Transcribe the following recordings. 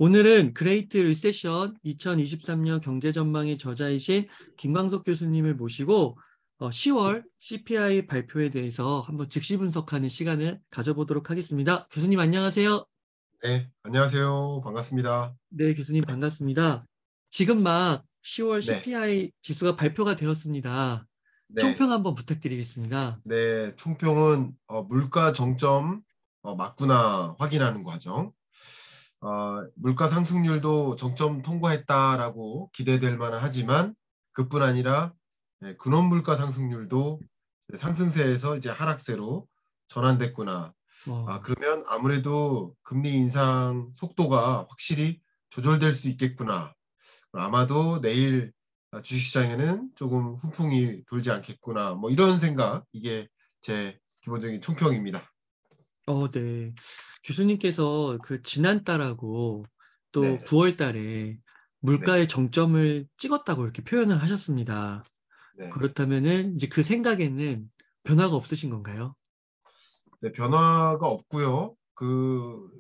오늘은 그레이트 리세션 2023년 경제 전망의 저자이신 김광석 교수님을 모시고 10월 CPI 발표에 대해서 한번 즉시 분석하는 시간을 가져보도록 하겠습니다. 교수님 안녕하세요. 네, 안녕하세요. 반갑습니다. 네, 교수님 반갑습니다. 지금 막 10월 네, CPI 지수가 발표가 되었습니다. 네, 총평 한번 부탁드리겠습니다. 네. 총평은 물가 정점 맞구나 확인하는 과정. 물가 상승률도 정점 통과했다라고 기대될 만은 하지만 그뿐 아니라 근원 물가 상승률도 상승세에서 이제 하락세로 전환됐구나. 어, 그러면 아무래도 금리 인상 속도가 확실히 조절될 수 있겠구나. 아마도 내일 주식시장에는 조금 훈풍이 돌지 않겠구나. 뭐 이런 생각, 이게 제 기본적인 총평입니다. 네. 교수님께서 그 지난달하고 또 네, 9월 달에 네, 물가의 정점을 찍었다고 이렇게 표현을 하셨습니다. 네. 그렇다면은 이제 그 생각에는 변화가 없으신 건가요? 네, 변화가 없고요.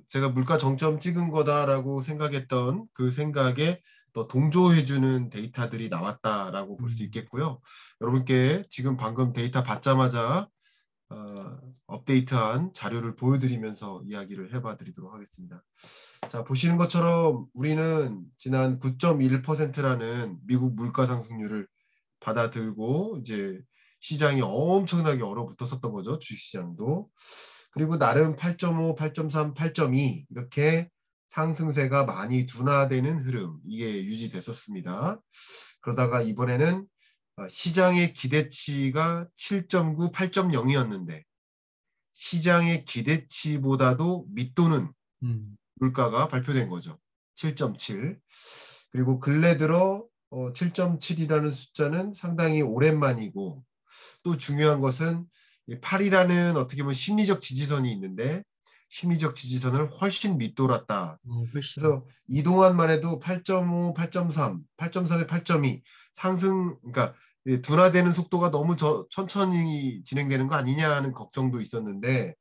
제가 물가 정점 찍은 거다라고 생각했던 그 생각에 또 동조해주는 데이터들이 나왔다라고 볼 수 음. 있겠고요. 여러분께 지금 방금 데이터 받자마자 업데이트한 자료를 보여드리면서 이야기를 해봐 드리도록 하겠습니다. 자, 보시는 것처럼 우리는 지난 9.1%라는 미국 물가 상승률을 받아들고 이제 시장이 엄청나게 얼어붙었었던 거죠. 주식시장도. 그리고 나름 8.5, 8.3, 8.2 이렇게 상승세가 많이 둔화되는 흐름 이게 유지됐었습니다. 그러다가 이번에는 시장의 기대치가 7.9, 8.0이었는데 시장의 기대치보다도 밑도는 음. 물가가 발표된 거죠. 7.7. 그리고 근래 들어 7.7이라는 숫자는 상당히 오랜만이고 또 중요한 것은 8이라는 어떻게 보면 심리적 지지선이 있는데 심리적 지지선을 훨씬 밑돌았다. 훨씬. 그래서 이동안만 해도 8.5, 8.3, 8.3에 8.2 상승, 그러니까 둔화되는 속도가 너무 천천히 진행되는 거 아니냐는 걱정도 있었는데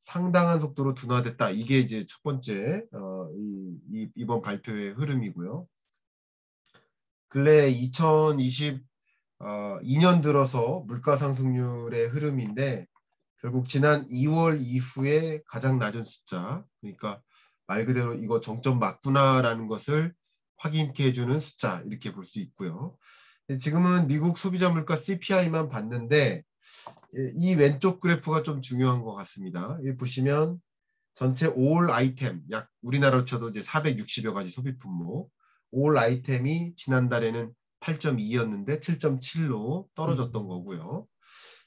상당한 속도로 둔화됐다. 이게 이제 첫 번째 이번 발표의 흐름이고요. 근래 2022년 들어서 물가 상승률의 흐름인데 결국 지난 2월 이후에 가장 낮은 숫자, 그러니까 말 그대로 이거 정점 맞구나라는 것을 확인케 해주는 숫자 이렇게 볼 수 있고요. 지금은 미국 소비자 물가 CPI만 봤는데 이 왼쪽 그래프가 좀 중요한 것 같습니다. 여기 보시면 전체 올 아이템, 약 우리나라로 쳐도 이제 460여 가지 소비 품목, 올 아이템이 지난달에는 8.2였는데 7.7로 떨어졌던 음. 거고요.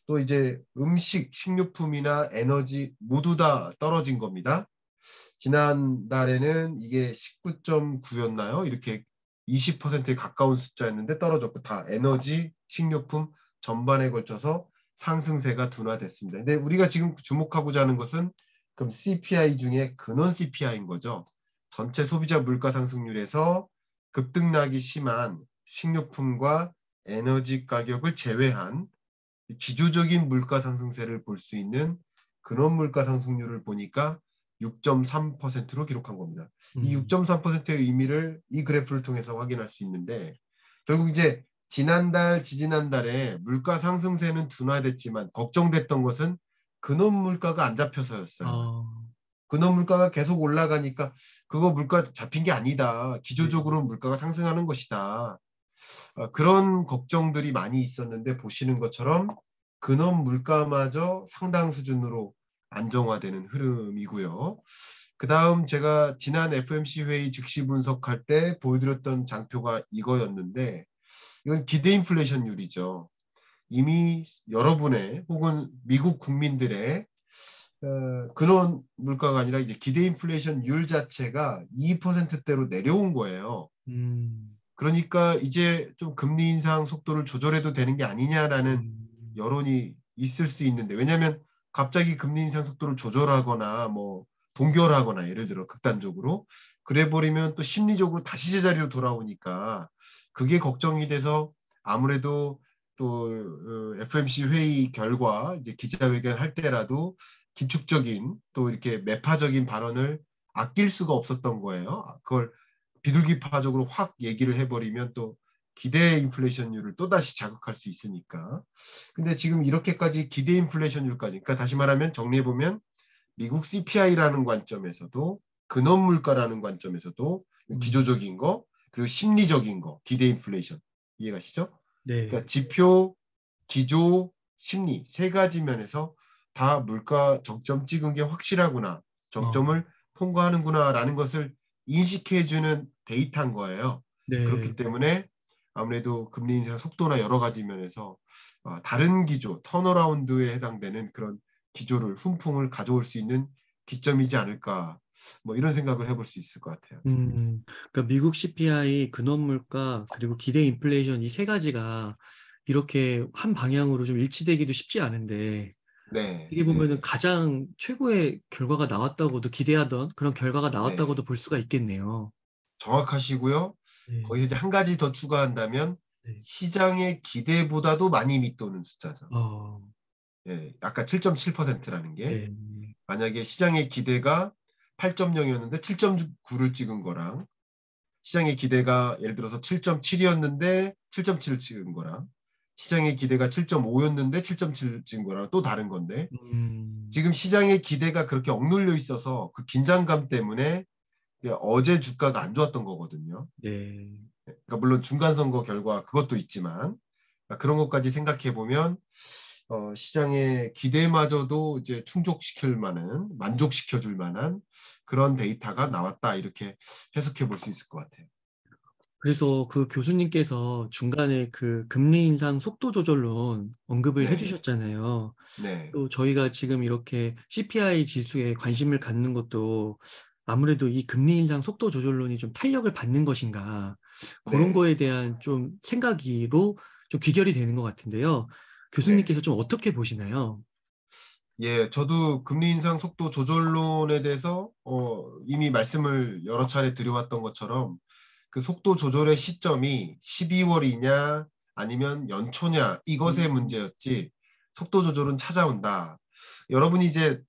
또 이제 음식, 식료품이나 에너지 모두 다 떨어진 겁니다. 지난달에는 이게 19.9였나요? 이렇게 20%에 가까운 숫자였는데 떨어졌고 다 에너지, 식료품 전반에 걸쳐서 상승세가 둔화됐습니다. 근데 우리가 지금 주목하고자 하는 것은 그럼 CPI 중에 근원 CPI인 거죠. 전체 소비자 물가 상승률에서 급등락이 심한 식료품과 에너지 가격을 제외한 기조적인 물가 상승세를 볼 수 있는 근원 물가 상승률을 보니까 6.3%로 기록한 겁니다. 이 음. 6.3%의 의미를 이 그래프를 통해서 확인할 수 있는데 결국 이제 지난달, 지지난달에 물가 상승세는 둔화됐지만 걱정됐던 것은 근원 물가가 안 잡혀서였어요. 어, 근원 물가가 계속 올라가니까 그거 물가 잡힌 게 아니다. 네. 기조적으로 물가가 상승하는 것이다. 그런 걱정들이 많이 있었는데 보시는 것처럼 근원 물가마저 상당 수준으로 안정화되는 흐름이고요. 그 다음 제가 지난 FMC 회의 즉시 분석할 때 보여드렸던 장표가 이거였는데 이건 기대 인플레이션율이죠. 이미 여러분의 혹은 미국 국민들의 근원 물가가 아니라 이제 기대 인플레이션율 자체가 2%대로 내려온 거예요. 음. 그러니까 이제 좀 금리 인상 속도를 조절해도 되는 게 아니냐라는 음. 여론이 있을 수 있는데 왜냐하면 갑자기 금리 인상 속도를 조절하거나 뭐 동결하거나 예를 들어 극단적으로 그래 버리면 또 심리적으로 다시 제자리로 돌아오니까 그게 걱정이 돼서 아무래도 또 FMC 회의 결과 이제 기자회견 할 때라도 기축적인 또 이렇게 매파적인 발언을 아낄 수가 없었던 거예요. 그걸 비둘기파적으로 확 얘기를 해버리면 또 기대 인플레이션율을 또다시 자극할 수 있으니까. 근데 지금 이렇게까지 기대 인플레이션율까지, 그러니까 다시 말하면 정리해보면 미국 CPI라는 관점에서도 근원 물가라는 관점에서도 음, 기조적인 거 그리고 심리적인 거 기대 인플레이션 이해가시죠? 네. 그러니까 지표, 기조, 심리 세 가지 면에서 다 물가 정점 찍은 게 확실하구나. 어, 정점을 통과하는구나라는 것을 인식해주는 데이터인 거예요. 네. 그렇기 때문에 아무래도 금리 인상 속도나 여러 가지 면에서 다른 기조, 턴어라운드에 해당되는 그런 기조를 훈풍을 가져올 수 있는 기점이지 않을까. 뭐 이런 생각을 해볼 수 있을 것 같아요. 그러니까 미국 CPI, 근원 물가, 그리고 기대 인플레이션 이 세 가지가 이렇게 한 방향으로 좀 일치되기도 쉽지 않은데, 네, 어떻게 네, 보면은 네, 가장 최고의 결과가 나왔다고도 기대하던 그런 결과가 나왔다고도 네. 볼 수가 있겠네요. 정확하시고요. 네. 거기서 이제 한 가지 더 추가한다면 네. 시장의 기대보다도 많이 밑도는 숫자죠. 어, 예, 아까 7.7%라는 게 네. 만약에 시장의 기대가 8.0이었는데 7.9를 찍은 거랑 시장의 기대가 예를 들어서 7.7이었는데 7.7을 찍은 거랑 시장의 기대가 7.5였는데 7.7을 찍은 거랑 또 다른 건데 음, 지금 시장의 기대가 그렇게 억눌려 있어서 그 긴장감 때문에 어제 주가가 안 좋았던 거거든요. 네. 그러니까 물론 중간 선거 결과 그것도 있지만 그러니까 그런 것까지 생각해 보면 시장의 기대마저도 이제 충족시킬 만한 만족시켜 줄 만한 그런 데이터가 나왔다 이렇게 해석해 볼 수 있을 것 같아요. 그래서 그 교수님께서 중간에 그 금리 인상 속도 조절론 언급을 네, 해주셨잖아요. 네, 또 저희가 지금 이렇게 CPI 지수에 관심을 갖는 것도 아무래도 이 금리 인상 속도 조절론이 좀 탄력을 받는 것인가 그런 네, 거에 대한 좀 생각으로 좀 귀결이 되는 것 같은데요. 교수님께서 네. 좀 어떻게 보시나요? 예, 저도 금리 인상 속도 조절론에 대해서 이미 말씀을 여러 차례 드려왔던 것처럼 그 속도 조절의 시점이 12월이냐 아니면 연초냐 이것의 음, 문제였지 속도 조절은 찾아온다. 여러분이 이제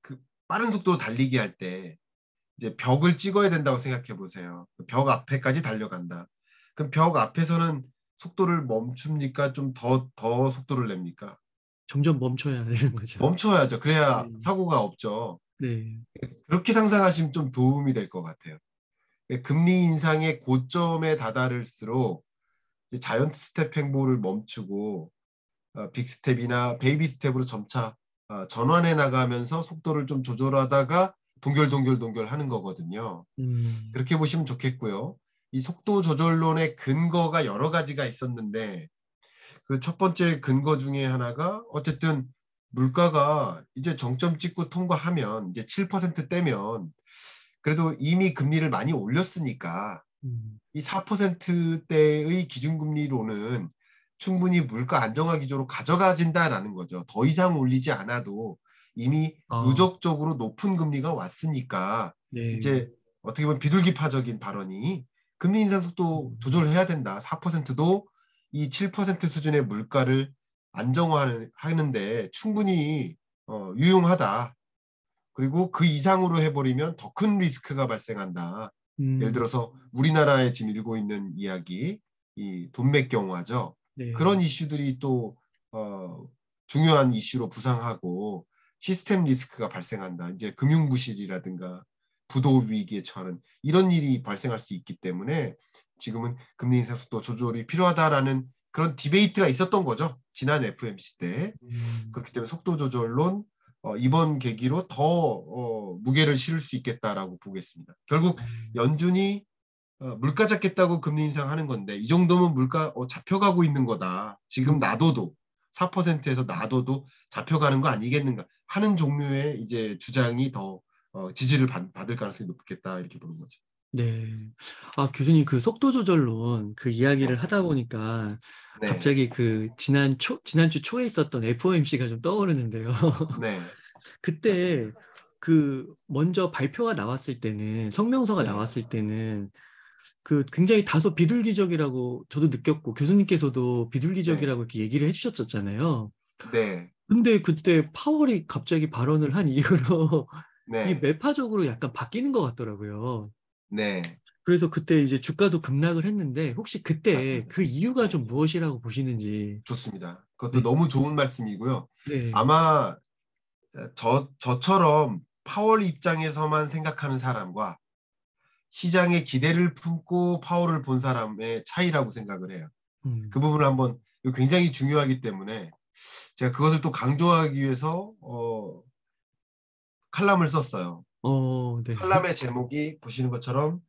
그 빠른 속도로 달리기 할 때 이제 벽을 찍어야 된다고 생각해 보세요. 벽 앞에까지 달려간다. 그럼 벽 앞에서는 속도를 멈춥니까? 좀 더 속도를 냅니까? 점점 멈춰야 되는 거죠. 멈춰야죠. 그래야 네, 사고가 없죠. 네, 그렇게 상상하시면 좀 도움이 될 것 같아요. 금리 인상의 고점에 다다를수록 이제 자이언트 스텝 행보를 멈추고 빅 스텝이나 베이비 스텝으로 점차 전환해 나가면서 속도를 좀 조절하다가 동결 하는 거거든요. 음, 그렇게 보시면 좋겠고요. 이 속도 조절론의 근거가 여러 가지가 있었는데 그 첫 번째 근거 중에 하나가 어쨌든 물가가 이제 정점 찍고 통과하면 이제 7%대면 그래도 이미 금리를 많이 올렸으니까 음, 이 4%대의 기준금리로는 충분히 물가 안정화 기조로 가져가진다라는 거죠. 더 이상 올리지 않아도 이미 아, 누적적으로 높은 금리가 왔으니까 네, 이제 어떻게 보면 비둘기파적인 발언이 금리 인상 속도 음, 조절을 해야 된다. 4%도 이 7% 수준의 물가를 안정화하는데 충분히 유용하다. 그리고 그 이상으로 해버리면 더 큰 리스크가 발생한다. 예를 음, 들어서 우리나라에 지금 일고 있는 이야기, 이 돈맥 경화죠. 네, 그런 이슈들이 또 중요한 이슈로 부상하고 시스템 리스크가 발생한다. 이제 금융부실이라든가 부도 위기에 처하는 이런 일이 발생할 수 있기 때문에 지금은 금리 인상 속도 조절이 필요하다라는 그런 디베이트가 있었던 거죠. 지난 FMC 때. 음, 그렇기 때문에 속도 조절론 이번 계기로 더 무게를 실을 수 있겠다라고 보겠습니다. 결국 연준이 물가 잡겠다고 금리 인상하는 건데 이 정도면 물가 잡혀가고 있는 거다. 지금 음, 놔둬도 4%에서 놔둬도 잡혀가는 거 아니겠는가 하는 종류의 이제 주장이 더 지지를 받을 가능성이 높겠다 이렇게 보는 거죠. 네. 아, 교수님 그 속도 조절론 그 이야기를 네, 하다 보니까 네, 갑자기 그 지난주 초에 있었던 FOMC가 좀 떠오르는데요. 네, 그때 그 먼저 발표가 나왔을 때는 성명서가 네, 나왔을 때는 그 굉장히 다소 비둘기적이라고 저도 느꼈고 교수님께서도 네, 비둘기적이라고 이렇게 얘기를 해주셨었잖아요. 네, 근데 그때 파월이 갑자기 발언을 한 이후로 이 네, 매파적으로 약간 바뀌는 것 같더라고요. 네, 그래서 그때 이제 주가도 급락을 했는데 혹시 그때 맞습니다. 그 이유가 네, 좀 무엇이라고 보시는지. 좋습니다. 그것도 네, 너무 좋은 말씀이고요. 네, 아마 저처럼 파월 입장에서만 생각하는 사람과 시장의 기대를 품고 파월을 본 사람의 차이라고 생각을 해요. 그 음, 부분을 한번 이거 굉장히 중요하기 때문에 제가 그것을 또 강조하기 위해서 칼럼을 썼어요. 네, 칼럼의 제목이 보시는 것처럼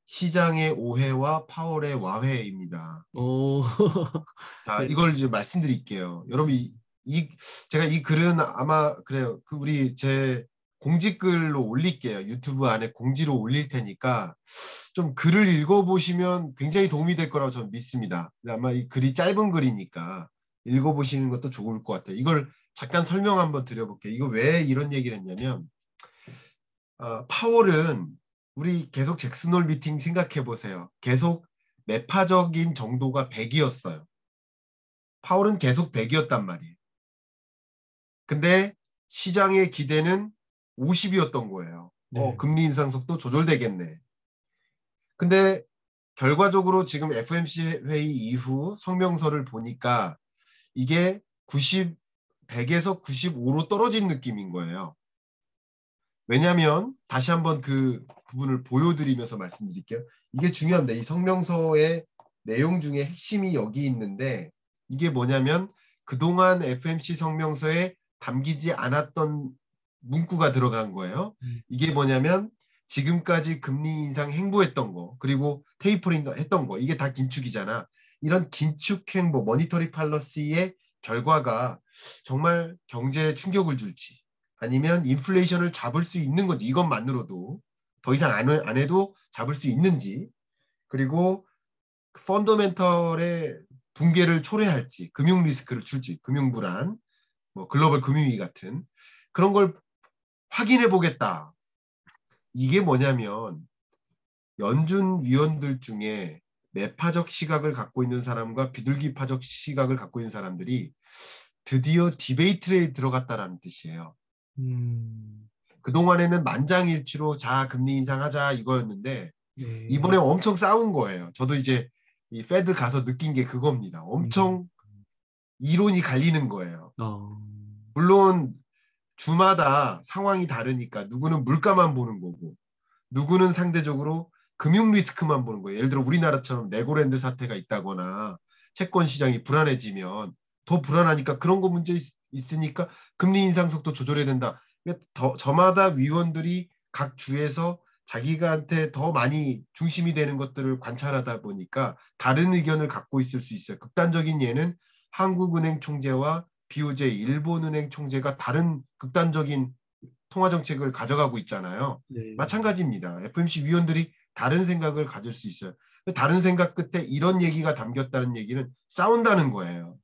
시장의 오해와 파월의 와해입니다. 어, 자, 네, 이걸 이제 말씀드릴게요. 여러분, 이- 제가 이 글은 아마 그래요. 그 우리 제 공지글로 올릴게요. 유튜브 안에 공지로 올릴 테니까 좀 글을 읽어보시면 굉장히 도움이 될 거라고 저는 믿습니다. 아마 이 글이 짧은 글이니까 읽어보시는 것도 좋을 것 같아요. 이걸 잠깐 설명 한번 드려볼게요. 이거 왜 이런 얘기를 했냐면, 파월은 우리 계속 잭슨홀 미팅 생각해 보세요. 계속 매파적인 정도가 100이었어요. 파월은 계속 100이었단 말이에요. 근데 시장의 기대는 50이었던 거예요. 네, 금리 인상 속도 조절되겠네. 근데 결과적으로 지금 FMC 회의 이후 성명서를 보니까 이게 90, 100에서 95로 떨어진 느낌인 거예요. 왜냐하면 다시 한번 그 부분을 보여드리면서 말씀드릴게요. 이게 중요합니다. 이 성명서의 내용 중에 핵심이 여기 있는데 이게 뭐냐면 그동안 FMC 성명서에 담기지 않았던 문구가 들어간 거예요. 음, 이게 뭐냐면 지금까지 금리 인상 행보했던 거 그리고 테이퍼링 했던 거 이게 다 긴축이잖아. 이런 긴축 행보 머니터리 팔러시의 결과가 정말 경제에 충격을 줄지 아니면 인플레이션을 잡을 수 있는 건지 이것만으로도 더 이상 안 해도 잡을 수 있는지 그리고 펀더멘털의 붕괴를 초래할지 금융 리스크를 줄지 금융 불안 뭐 글로벌 금융위기 같은 그런 걸 확인해 보겠다. 이게 뭐냐면 연준 위원들 중에 매파적 시각을 갖고 있는 사람과 비둘기파적 시각을 갖고 있는 사람들이 드디어 디베이트에 들어갔다라는 뜻이에요. 음, 그동안에는 만장일치로 자 금리 인상하자 이거였는데 이번에 네, 엄청 싸운 거예요. 저도 이제 이 페드 가서 느낀 게 그겁니다. 음, 엄청 이론이 갈리는 거예요. 어, 물론 주마다 상황이 다르니까 누구는 물가만 보는 거고 누구는 상대적으로 금융 리스크만 보는 거예요. 예를 들어 우리나라처럼 레고랜드 사태가 있다거나 채권 시장이 불안해지면 더 불안하니까 그런 거 문제 있으니까 금리 인상 속도 조절해야 된다. 저마다 위원들이 각 주에서 자기가한테 더 많이 중심이 되는 것들을 관찰하다 보니까 다른 의견을 갖고 있을 수 있어요. 극단적인 예는 한국은행 총재와 BOJ 일본은행 총재가 다른 극단적인 통화 정책을 가져가고 있잖아요. 네, 마찬가지입니다. FMC 위원들이 다른 생각을 가질 수 있어요. 다른 생각 끝에 이런 얘기가 담겼다는 얘기는 싸운다는 거예요.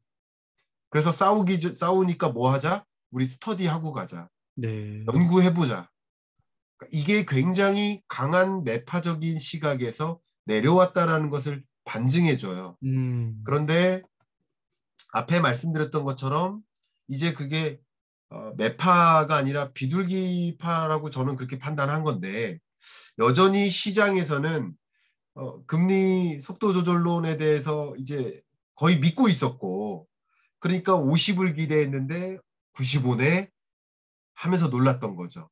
그래서 싸우니까 뭐 하자? 우리 스터디하고 가자. 네, 연구해보자. 그러니까 이게 굉장히 강한 매파적인 시각에서 내려왔다라는 것을 반증해줘요. 음, 그런데 앞에 말씀드렸던 것처럼 이제 그게 매파가 아니라 비둘기파라고 저는 그렇게 판단한 건데 여전히 시장에서는 금리 속도 조절론에 대해서 이제 거의 믿고 있었고 그러니까 50을 기대했는데 95네 하면서 놀랐던 거죠.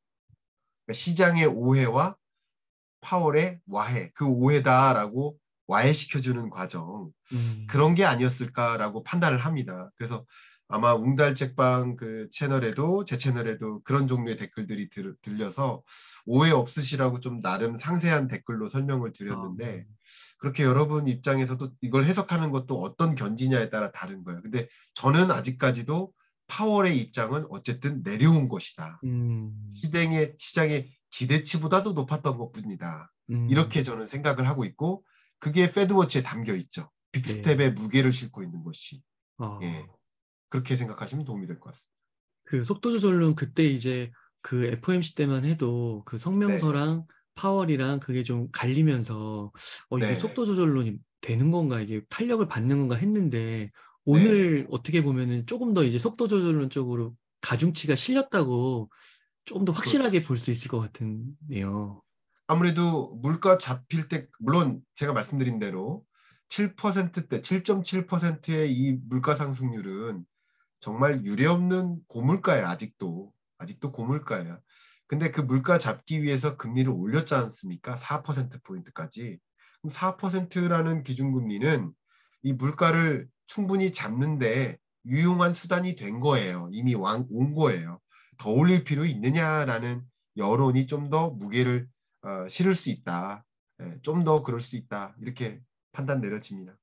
그러니까 시장의 오해와 파월의 와해, 그 오해다라고 와해시켜주는 과정. 음, 그런 게 아니었을까라고 판단을 합니다. 그래서 아마 웅달책방 그 채널에도 제 채널에도 그런 종류의 댓글들이 들려서 오해 없으시라고 좀 나름 상세한 댓글로 설명을 어, 드렸는데 그렇게 여러분 입장에서도 이걸 해석하는 것도 어떤 견지냐에 따라 다른 거예요. 근데 저는 아직까지도 파월의 입장은 어쨌든 내려온 것이다. 음, 시장의 기대치보다도 높았던 것뿐이다. 이렇게 음, 저는 생각을 하고 있고 그게 패드워치에 담겨 있죠. 네, 빅스텝의 무게를 싣고 있는 것이. 예. 어. 그렇게 생각하시면 도움이 될 것 같습니다. 그 속도 조절론 그때 이제 그 FOMC 때만 해도 그 네. 성명서랑 파월이랑 그게 좀 갈리면서 이게 네. 속도 조절론이 되는 건가 이게 탄력을 받는 건가 했는데 네. 오늘 어떻게 보면은 조금 더 이제 속도 조절론 쪽으로 가중치가 실렸다고 좀 더 그렇죠. 확실하게 볼 수 있을 것 같은데요. 아무래도 물가 잡힐 때 물론 제가 말씀드린 대로 7%대 7.7%의 이 물가 상승률은 정말 유례없는 고물가야 아직도 고물가야. 근데 그 물가 잡기 위해서 금리를 올렸지 않습니까? 4%포인트까지. 그럼 4%라는 기준금리는 이 물가를 충분히 잡는데 유용한 수단이 된 거예요. 이미 온 거예요. 더 올릴 필요 있느냐라는 여론이 좀 더 무게를 실을 수 있다. 좀 더 그럴 수 있다. 이렇게 판단 내려집니다.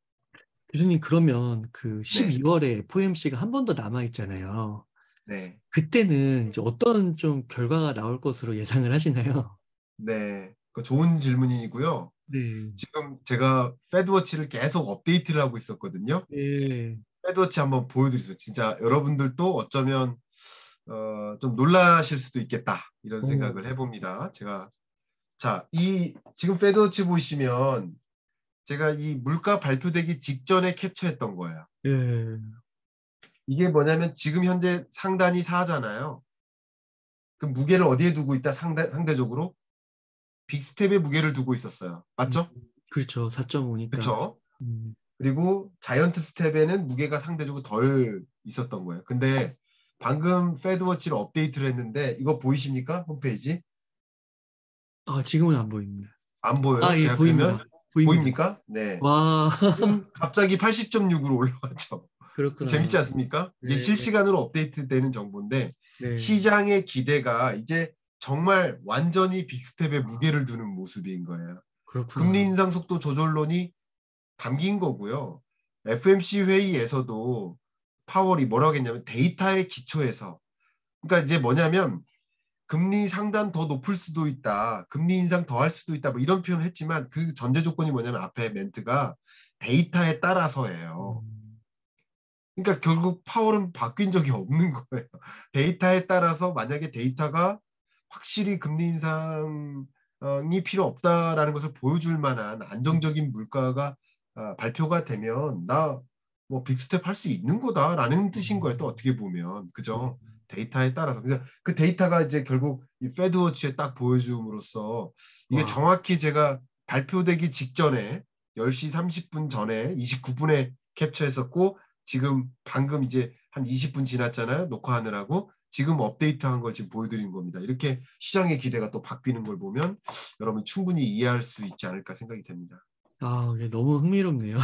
교수님, 그러면 그 네, 12월에 FOMC가 한 번 더 남아 있잖아요. 네, 그때는 이제 어떤 좀 결과가 나올 것으로 예상을 하시나요? 네. 그 좋은 질문이고요. 네. 지금 제가 패드워치를 계속 업데이트를 하고 있었거든요. 네. 패드워치 한번 보여드리죠. 진짜 여러분들도 어쩌면 좀 놀라실 수도 있겠다 이런 오. 생각을 해봅니다. 제가 자, 이 지금 패드워치 보시면 제가 이 물가 발표되기 직전에 캡처했던 거예요. 예. 이게 뭐냐면 지금 현재 상단이 4잖아요. 그 무게를 어디에 두고 있다 상대적으로 빅스텝에 무게를 두고 있었어요. 음, 맞죠? 그렇죠. 4.5니까. 그쵸? 음. 그리고 자이언트 스텝에는 무게가 상대적으로 덜 있었던 거예요. 근데 방금 패드워치를 업데이트를 했는데 이거 보이십니까? 홈페이지? 아, 지금은 안 보입니다. 안 보여요? 아, 예, 제가 보입니다. 그러면 보입니다. 보입니까? 네. 와, 지금 갑자기 80.6으로 올라왔죠. 재밌지 그렇구나. 않습니까? 이게 네, 실시간으로 업데이트되는 정보인데 네, 시장의 기대가 이제 정말 완전히 빅스텝에 무게를 두는 모습인 거예요. 금리 그렇구나. 인상 속도 조절론이 담긴 거고요. FMC 회의에서도 파월이 뭐라고 했냐면 데이터의 기초에서 그러니까 이제 뭐냐면 금리 상단 더 높을 수도 있다. 금리 인상 더 할 수도 있다. 뭐 이런 표현을 했지만 그 전제 조건이 뭐냐면 앞에 멘트가 데이터에 따라서예요. 음, 그러니까 결국 파월은 바뀐 적이 없는 거예요. 데이터에 따라서 만약에 데이터가 확실히 금리 인상이 필요 없다라는 것을 보여줄 만한 안정적인 물가가 발표가 되면 나 뭐 빅스텝 할 수 있는 거다라는 뜻인 거예요. 또 음, 어떻게 보면 네. 그죠? 데이터에 따라서 그그 데이터가 이제 결국 이 패드워치에 딱 보여줌으로써 이게 와, 정확히 제가 발표되기 직전에 10시 30분 전에 29분에 캡처했었고 지금 방금 이제 한 20분 지났잖아요. 녹화하느라고. 지금 업데이트한 걸 지금 보여드린 겁니다. 이렇게 시장의 기대가 또 바뀌는 걸 보면 여러분 충분히 이해할 수 있지 않을까 생각이 됩니다. 아, 이게 너무 흥미롭네요.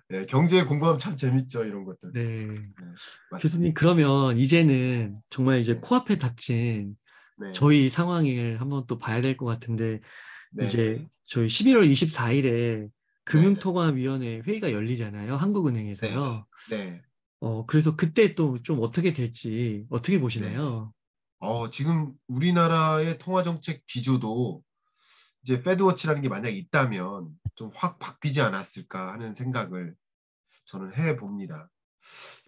네, 경제에 공부하면 참 재밌죠. 이런 것들. 네. 네, 교수님, 맞습니다. 그러면 이제는 정말 이제 네, 코앞에 닥친 네, 저희 상황을 한번 또 봐야 될 것 같은데, 네, 이제 저희 11월 24일에 네, 금융통화위원회 회의가 열리잖아요. 네, 한국은행에서요. 네, 그래서 그때 또 좀 어떻게 될지 어떻게 네. 보시나요? 지금 우리나라의 통화정책 기조도 이제 패드워치라는 게 만약에 있다면 좀 확 바뀌지 않았을까 하는 생각을 저는 해봅니다.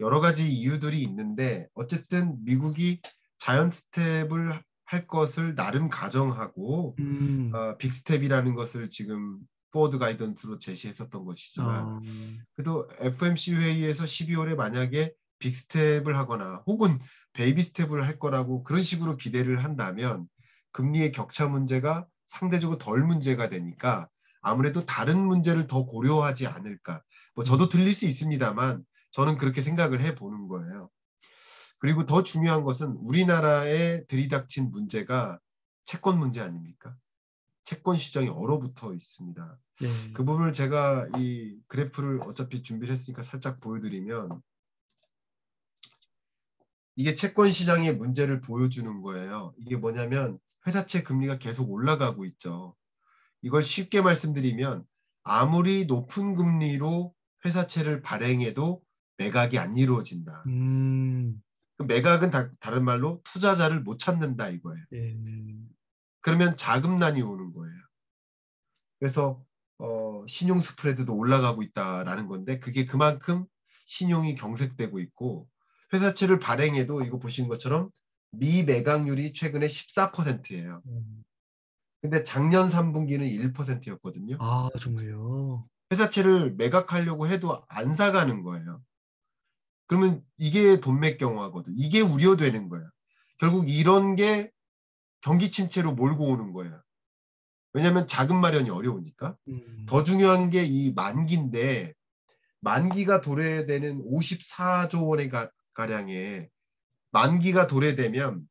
여러 가지 이유들이 있는데 어쨌든 미국이 자이언트 스텝을 할 것을 나름 가정하고 음, 빅스텝이라는 것을 지금 포워드 가이던스로 제시했었던 것이지만 어, 그래도 FMC 회의에서 12월에 만약에 빅스텝을 하거나 혹은 베이비 스텝을 할 거라고 그런 식으로 기대를 한다면 금리의 격차 문제가 상대적으로 덜 문제가 되니까 아무래도 다른 문제를 더 고려하지 않을까. 뭐 저도 음, 들릴 수 있습니다만 저는 그렇게 생각을 해보는 거예요. 그리고 더 중요한 것은 우리나라에 들이닥친 문제가 채권 문제 아닙니까? 채권 시장이 얼어붙어 있습니다. 네, 그 부분을 제가 이 그래프를 어차피 준비를 했으니까 살짝 보여드리면 이게 채권 시장의 문제를 보여주는 거예요. 이게 뭐냐면 회사채 금리가 계속 올라가고 있죠. 이걸 쉽게 말씀드리면 아무리 높은 금리로 회사채를 발행해도 매각이 안 이루어진다. 음, 그 매각은 다른 말로 투자자를 못 찾는다 이거예요. 네, 그러면 자금난이 오는 거예요. 그래서 신용 스프레드도 올라가고 있다라는 건데 그게 그만큼 신용이 경색되고 있고 회사채를 발행해도 이거 보시는 것처럼 미매각률이 최근에 14%예요. 음. 근데 작년 3분기는 1%였거든요. 아, 정말요? 회사채를 매각하려고 해도 안 사가는 거예요. 그러면 이게 돈맥 경화거든. 이게 우려되는 거예요. 결국 이런 게 경기 침체로 몰고 오는 거예요. 왜냐하면 자금 마련이 어려우니까. 더 중요한 게 이 만기인데 만기가 도래되는 54조 원의 가량의 만기가 도래되면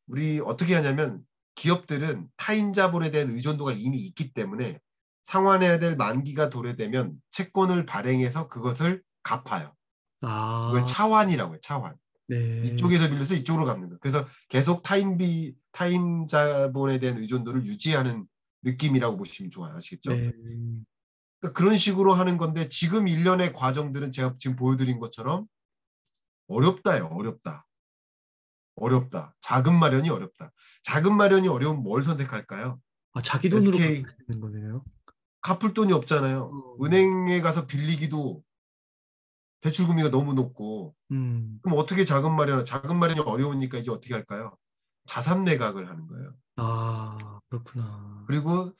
우리 어떻게 하냐면 기업들은 타인 자본에 대한 의존도가 이미 있기 때문에 상환해야 될 만기가 도래되면 채권을 발행해서 그것을 갚아요. 이걸 아, 차환이라고 해요. 차환. 네. 이쪽에서 빌려서 이쪽으로 갚는 거예요. 그래서 계속 타인 자본에 대한 의존도를 유지하는 느낌이라고 보시면 좋아요. 아시겠죠? 네. 그러니까 그런 식으로 하는 건데 지금 일련의 과정들은 제가 지금 보여드린 것처럼 어렵다요. 어렵다. 어렵다. 자금 마련이 어렵다. 자금 마련이 어려우면 뭘 선택할까요? 아, 자기 돈으로 SK 갚아야 되는 거네요. 갚을 돈이 없잖아요. 어, 은행에 가서 빌리기도 대출 금리가 너무 높고 음, 그럼 어떻게 자금 마련이 어려우니까 이제 어떻게 할까요? 자산 매각을 하는 거예요. 아, 그렇구나. 그리고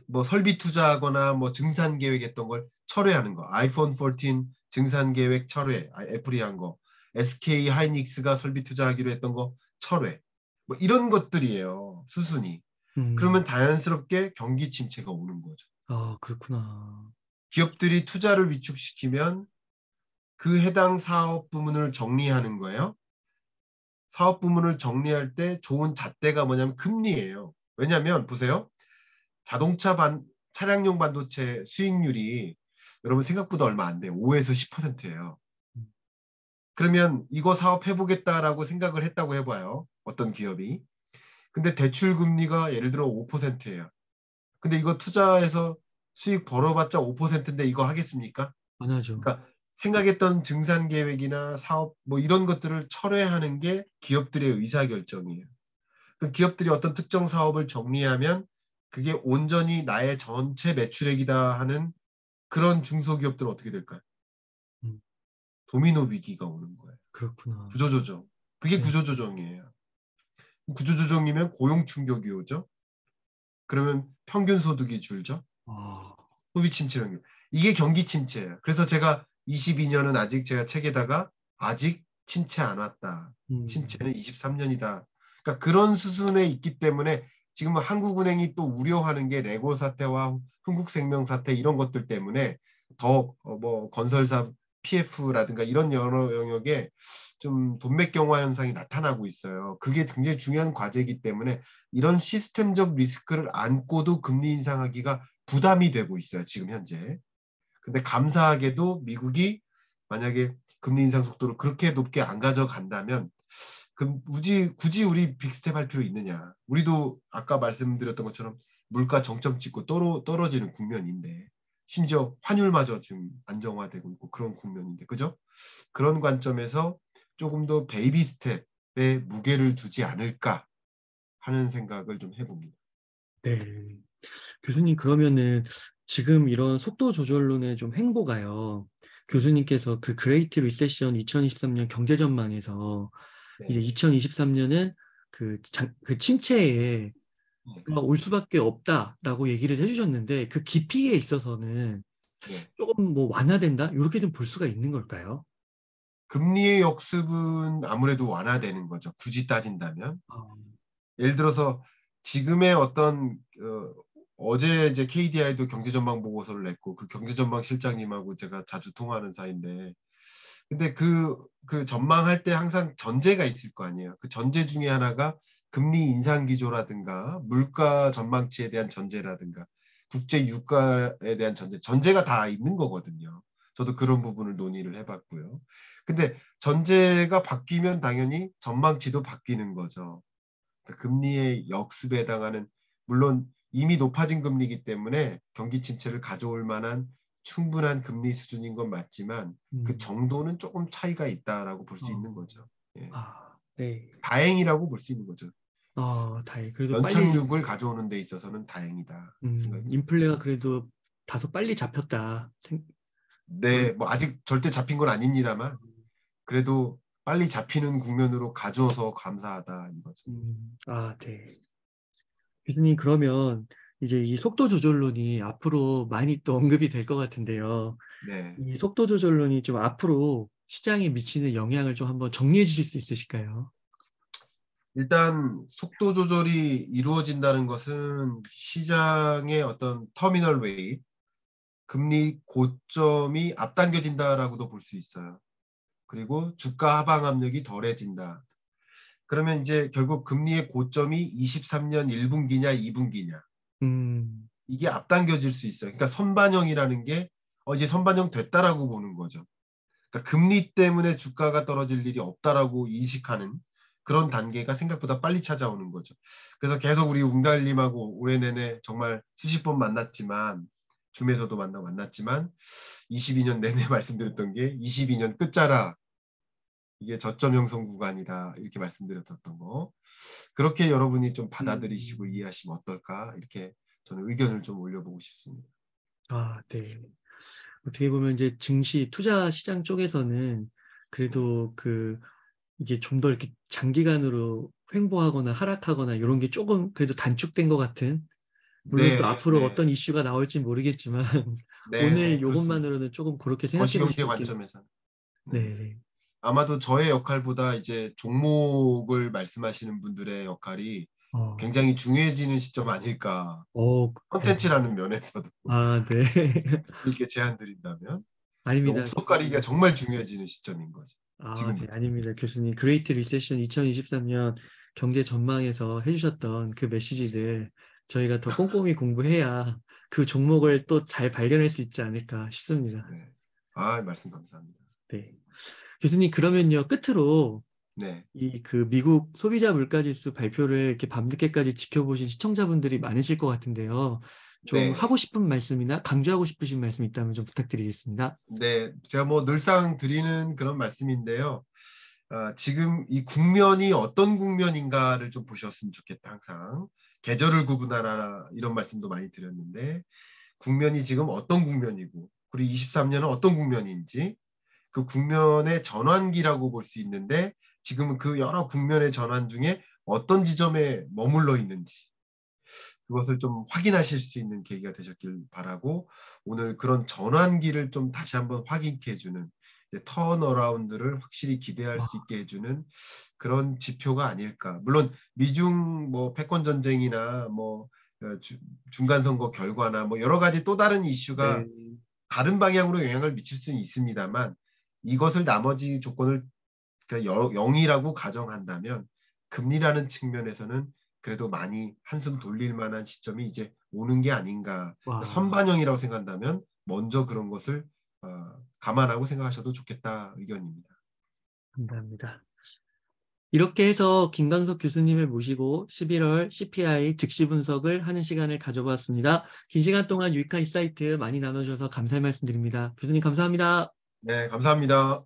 뭐 설비 투자하거나 뭐 증산 계획했던 걸 철회하는 거. 아이폰 14 증산 계획 철회. 애플이 한 거. SK 하이닉스가 설비 투자하기로 했던 거 철회. 뭐 이런 것들이에요. 수순이. 그러면 음, 자연스럽게 경기 침체가 오는 거죠. 아, 그렇구나. 기업들이 투자를 위축시키면 그 해당 사업 부문을 정리하는 거예요. 사업 부문을 정리할 때 좋은 잣대가 뭐냐면 금리예요. 왜냐하면 보세요. 자동차 차량용 반도체 수익률이 여러분 생각보다 얼마 안 돼요. 5에서 10%예요. 그러면 이거 사업 해보겠다라고 생각을 했다고 해봐요. 어떤 기업이. 근데 대출 금리가 예를 들어 5%예요. 근데 이거 투자해서 수익 벌어봤자 5%인데 이거 하겠습니까? 안 하죠. 그러니까 생각했던 증산 계획이나 사업 뭐 이런 것들을 철회하는 게 기업들의 의사결정이에요. 그 기업들이 어떤 특정 사업을 정리하면 그게 온전히 나의 전체 매출액이다 하는 그런 중소기업들은 어떻게 될까요? 음, 도미노 위기가 오는 거예요. 그렇구나. 구조조정. 그게 네. 구조조정이에요. 구조조정이면 고용 충격이 오죠. 그러면 평균 소득이 줄죠. 아, 소비 침체령 이게 경기 침체예요. 그래서 제가 22년은 아직 제가 책에다가 아직 침체 안 왔다. 음, 침체는 23년이다. 그러니까 그런 수순에 있기 때문에 지금 한국은행이 또 우려하는 게 레고 사태와 흥국생명 사태 이런 것들 때문에 더 뭐 건설사 PF라든가 이런 여러 영역에 좀 돈맥경화 현상이 나타나고 있어요. 그게 굉장히 중요한 과제이기 때문에 이런 시스템적 리스크를 안고도 금리 인상하기가 부담이 되고 있어요. 지금 현재. 근데 감사하게도 미국이 만약에 금리 인상 속도를 그렇게 높게 안 가져간다면 굳이 우리 빅스텝 할 필요 있느냐. 우리도 아까 말씀드렸던 것처럼 물가 정점 찍고 떨어지는 국면인데 심지어 환율마저 좀 안정화되고 있고 그런 국면인데 그죠? 그런 관점에서 조금 더 베이비 스텝에 무게를 두지 않을까 하는 생각을 좀 해봅니다. 네. 교수님, 그러면은 지금 이런 속도 조절론의 좀 행보가요. 교수님께서 그 그레이트 리세션 2023년 경제 전망에서 이제 네. 2023년은 그 침체에 네. 올 수밖에 없다라고 얘기를 해주셨는데 그 깊이에 있어서는 네. 조금 뭐 완화된다? 이렇게 좀 볼 수가 있는 걸까요? 금리의 역습은 아무래도 완화되는 거죠. 굳이 따진다면. 아, 예를 들어서 지금의 어떤 어제 이제 KDI도 경제전망 보고서를 냈고 그 경제전망 실장님하고 제가 자주 통화하는 사이인데 근데 그 전망할 때 항상 전제가 있을 거 아니에요. 그 전제 중에 하나가 금리 인상 기조라든가 물가 전망치에 대한 전제라든가 국제 유가에 대한 전제가 다 있는 거거든요. 저도 그런 부분을 논의를 해봤고요. 근데 전제가 바뀌면 당연히 전망치도 바뀌는 거죠. 그러니까 금리의 역습에 해당하는 물론 이미 높아진 금리이기 때문에 경기 침체를 가져올 만한 충분한 금리 수준인 건 맞지만 그 음, 정도는 조금 차이가 있다라고 볼 수 어, 있는 거죠. 예. 네. 다행이라고 볼 수 있는 거죠. 다행히 그래도 빨리 연착륙을 가져오는 데 있어서는 다행이다 생각이 듭니다. 인플레가 그래도 다소 빨리 잡혔다. 우리 네, 뭐 아직 절대 잡힌 건 아닙니다만 그래도 빨리 잡히는 국면으로 가져와서 감사하다 이거죠. 네. 교수님, 그러면 이제 이 속도 조절론이 앞으로 많이 또 언급이 될 것 같은데요. 네. 이 속도 조절론이 좀 앞으로 시장에 미치는 영향을 좀 한번 정리해 주실 수 있으실까요? 일단 속도 조절이 이루어진다는 것은 시장의 어떤 터미널 웨이트, 금리 고점이 앞당겨진다라고도 볼 수 있어요. 그리고 주가 하방 압력이 덜해진다. 그러면 이제 결국 금리의 고점이 23년 1분기냐 2분기냐 음, 이게 앞당겨질 수 있어요. 그러니까 선반영이라는 게 이제 선반영 됐다라고 보는 거죠. 그러니까 금리 때문에 주가가 떨어질 일이 없다라고 인식하는 그런 단계가 생각보다 빨리 찾아오는 거죠. 그래서 계속 우리 웅달님하고 올해 내내 정말 수십 번 만났지만 줌에서도 만났지만 22년 내내 말씀드렸던 게 22년 끝자락 이게 저점 형성 구간이다 이렇게 말씀드렸던 거 그렇게 여러분이 좀 받아들이시고 음, 이해하시면 어떨까 이렇게 저는 의견을 좀 올려보고 싶습니다. 네. 어떻게 보면 이제 증시 투자 시장 쪽에서는 네, 그래도 이게 좀 더 이렇게 장기간으로 횡보하거나 하락하거나 이런 게 조금 그래도 단축된 것 같은, 물론 또 네, 앞으로 네, 어떤 이슈가 나올지 모르겠지만 오늘 네, 그렇습니다. 이것만으로는 조금 그렇게 생각해 볼 거시경제 수 있겠네요. 관점에서. 네. 네. 아마도 저의 역할보다 이제 종목을 말씀하시는 분들의 역할이 어, 굉장히 중요해지는 시점 아닐까. 네. 컨텐츠라는 면에서도 네. 이렇게 제안 드린다면 아닙니다, 옥석 가리기가 교수님. 정말 중요해지는 시점인 거죠. 네, 지금부터. 아닙니다, 교수님. 그레이트 리세션 2023년 경제 전망에서 해주셨던 그 메시지들 저희가 더 꼼꼼히 공부해야 그 종목을 또 잘 발견할 수 있지 않을까 싶습니다. 네. 말씀 감사합니다. 네. 교수님, 그러면요, 끝으로 네. 미국 소비자 물가지수 발표를 이렇게 밤늦게까지 지켜보신 시청자분들이 많으실 것 같은데요. 좀 하고 네. 싶은 말씀이나 강조하고 싶으신 말씀 있다면 좀 부탁드리겠습니다. 네. 제가 뭐 늘상 드리는 그런 말씀인데요. 지금 이 국면이 어떤 국면인가를 좀 보셨으면 좋겠다, 항상. 계절을 구분하라, 이런 말씀도 많이 드렸는데, 국면이 지금 어떤 국면이고, 그리고 23년은 어떤 국면인지, 그 국면의 전환기라고 볼 수 있는데, 지금은 그 여러 국면의 전환 중에 어떤 지점에 머물러 있는지, 그것을 좀 확인하실 수 있는 계기가 되셨길 바라고, 오늘 그런 전환기를 좀 다시 한번 확인케 해주는, 턴어라운드를 확실히 기대할 와, 수 있게 해주는 그런 지표가 아닐까. 물론 미중 뭐 패권 전쟁이나 뭐 중간 선거 결과나 뭐 여러 가지 또 다른 이슈가 네. 다른 방향으로 영향을 미칠 수는 있습니다만 이것을 나머지 조건을 그러니까 0이라고 가정한다면 금리라는 측면에서는 그래도 많이 한숨 돌릴 만한 시점이 이제 오는 게 아닌가. 그러니까 와, 선반영이라고 생각한다면 먼저 그런 것을 감안하고 생각하셔도 좋겠다 의견입니다. 감사합니다. 이렇게 해서 김광석 교수님을 모시고 11월 CPI 즉시 분석을 하는 시간을 가져보았습니다. 긴 시간 동안 유익한 인사이트 많이 나눠주셔서 감사의 말씀드립니다. 교수님 감사합니다. 네, 감사합니다.